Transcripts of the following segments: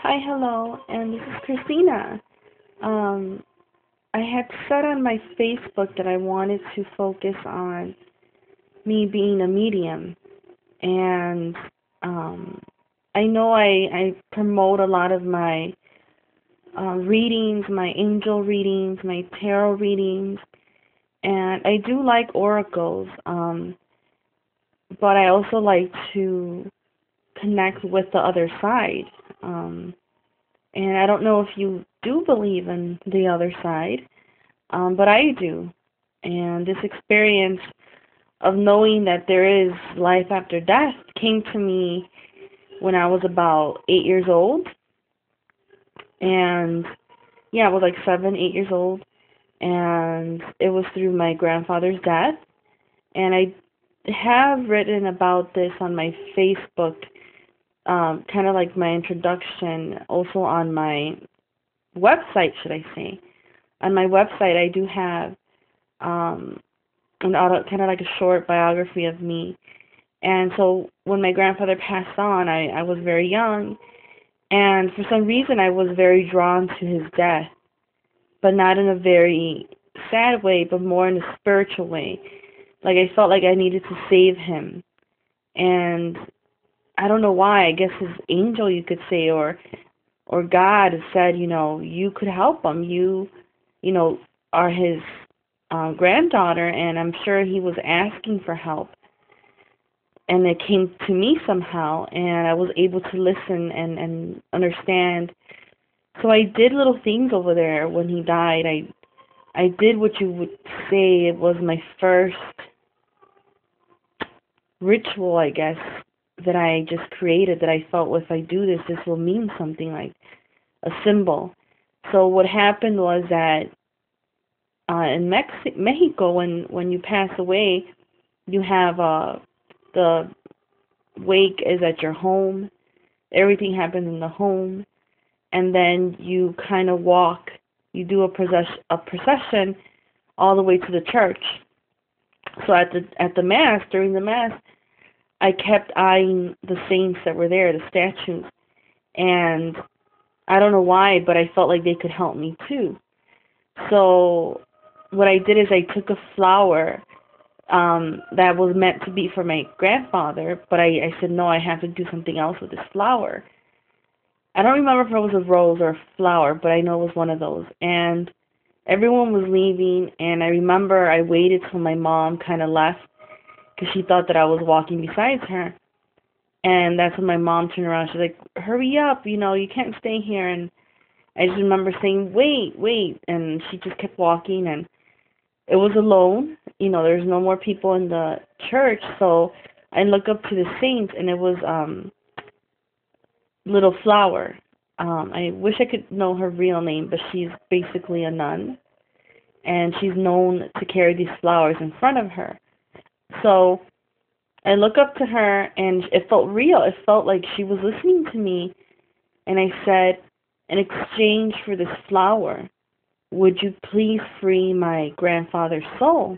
Hi, hello, and this is Cristina. Um, I had said on my Facebook that I wanted to focus on me being a medium, and um, I know I promote a lot of my readings, my angel readings, my tarot readings, and I do like oracles, but I also like to connect with the other side. Um, and I don't know if you do believe in the other side. But I do. And this experience of knowing that there is life after death came to me when I was about 8 years old. And yeah, I was like 7, 8 years old. And it was through my grandfather's death. And I have written about this on my Facebook, kind of like my introduction, also on my website, should I say. On my website, I do have um, an auto, kind of like a short biography of me. And so when my grandfather passed on, I was very young, and for some reason I was very drawn to his death, but not in a very sad way, but more in a spiritual way. Like I felt like I needed to save him, and I don't know why. I guess his angel, you could say, or God said, you could help him. You know, are his granddaughter, and I'm sure he was asking for help. And it came to me somehow, and I was able to listen and understand. So I did little things over there when he died. I did what you would say it was my first ritual, I guess, that I just created, that I felt if I do this, this will mean something, like a symbol. So what happened was that in Mexico, when you pass away, you have the wake is at your home. Everything happens in the home, and then you kind of walk. You do a procession all the way to the church. So at the mass, during the mass, I kept eyeing the saints that were there, the statues, and I don't know why, but I felt like they could help me too. So what I did is I took a flower that was meant to be for my grandfather, but I said no, I have to do something else with this flower. I don't remember if it was a rose or a flower, but I know it was one of those. And everyone was leaving, and I remember I waited till my mom kind of left because she thought that I was walking beside her. And that's when my mom turned around. She's like, "Hurry up! You can't stay here." And I just remember saying, "Wait, wait!" And she just kept walking, and it was alone. There's no more people in the church, so I look up to the saints, and it was Little Flower. I wish I could know her real name, but she's basically a nun, and she's known to carry these flowers in front of her. So I look up to her, and it felt real. It felt like she was listening to me, and I said, in exchange for this flower, would you please free my grandfather's soul?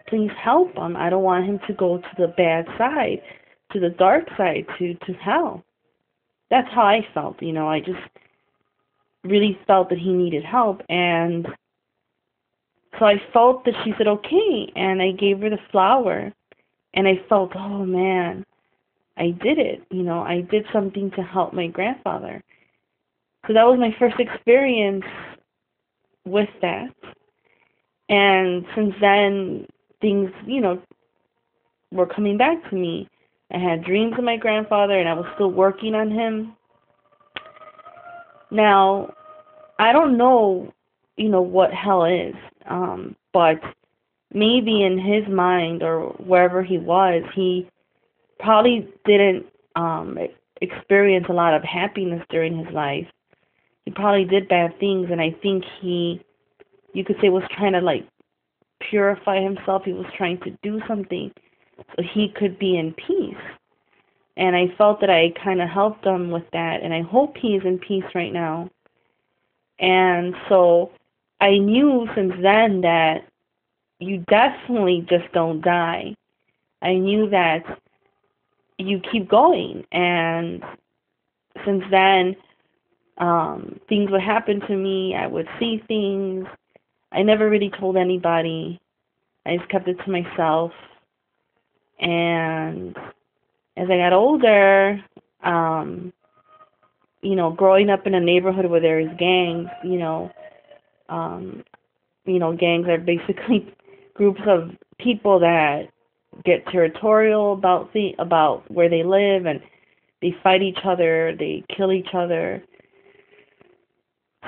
Please help him. I don't want him to go to the bad side, to the dark side, to hell. That's how I felt. I just really felt that he needed help, and so I felt that she said okay, and I gave her the flower, and I felt, oh man, I did it. I did something to help my grandfather. So that was my first experience with that, and since then things, were coming back to me. I had dreams of my grandfather, and I was still working on him. Now, I don't know, what hell is, but maybe in his mind or wherever he was, he probably didn't experience a lot of happiness during his life. He probably did bad things, and I think you could say, was trying to like purify himself. He was trying to do something so he could be in peace. And I felt that I kind of helped him with that, and I hope he's in peace right now. And so I knew since then that you definitely just don't die. I knew that you keep going. And since then, Things would happen to me. I would see things. I never really told anybody. I just kept it to myself. And as I got older, um, growing up in a neighborhood where there is gangs, um, gangs are basically groups of people that get territorial about where they live, and they fight each other, they kill each other.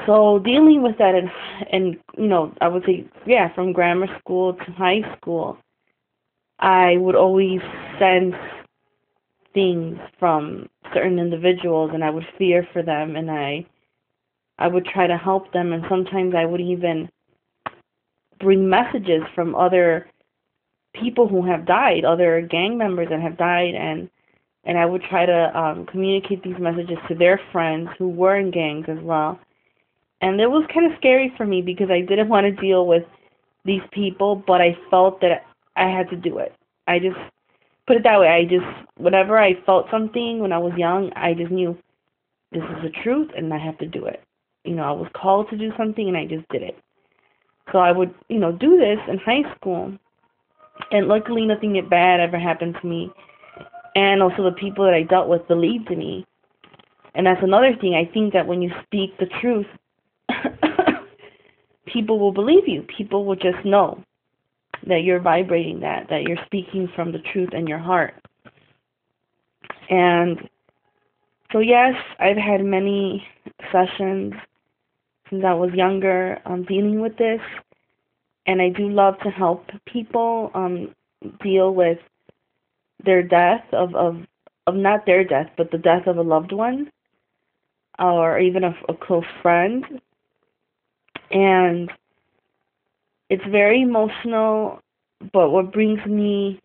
So dealing with that, and I would say, yeah, from grammar school to high school, I would always sense things from certain individuals, and I would fear for them, and I would try to help them, and sometimes I would even bring messages from other people who have died, other gang members that have died, and I would try to communicate these messages to their friends who were in gangs as well. And it was kind of scary for me because I didn't want to deal with these people, but I felt that I had to do it. I just put it that way. Whenever I felt something when I was young, I just knew this is the truth and I have to do it. I was called to do something and I just did it. So I would, do this in high school, and luckily nothing bad ever happened to me. And also the people that I dealt with believed in me. And that's another thing. I think that when you speak the truth, people will believe you. People will just know that you're vibrating that you're speaking from the truth in your heart. And so yes, I've had many sessions since I was younger dealing with this, and I do love to help people deal with their death of not their death, but the death of a loved one or even a close friend. And it's very emotional, but what brings me,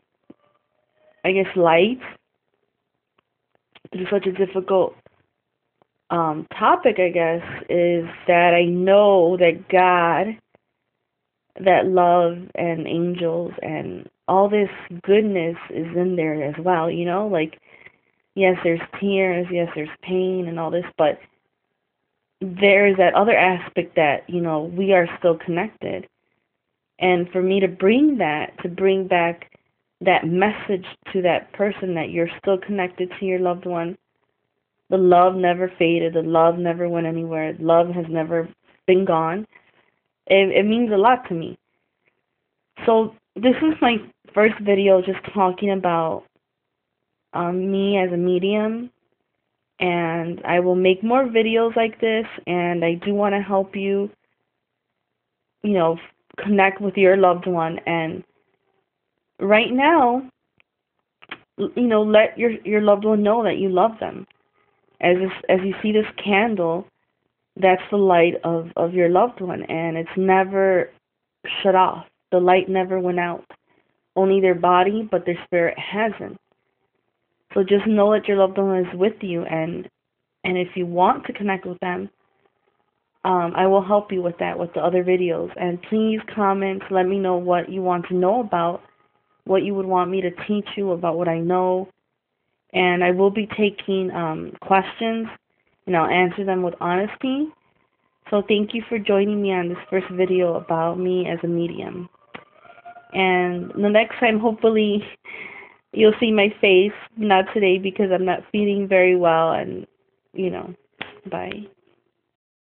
I guess, light through such a difficult topic, I guess, is that I know that God, that love and angels and all this goodness is in there as well, like, yes, there's tears, yes, there's pain and all this, but there's that other aspect that, we are still connected. And for me to bring back that message to that person that you're still connected to your loved one, the love never faded, the love never went anywhere, love has never been gone, it means a lot to me. So this is my first video just talking about me as a medium, and I will make more videos like this, and I do want to help you, connect with your loved one. And right now, let your loved one know that you love them. As you see this candle, that's the light of your loved one, and it's never shut off. The light never went out. Only their body, but their spirit hasn't. So just know that your loved one is with you, and if you want to connect with them, I will help you with that, with the other videos. And please comment, let me know what you want to know about, what you would want me to teach you about what I know. And I will be taking questions, and I'll answer them with honesty. So thank you for joining me on this first video about me as a medium. And the next time, hopefully, you'll see my face. Not today because I'm not feeling very well, and, bye.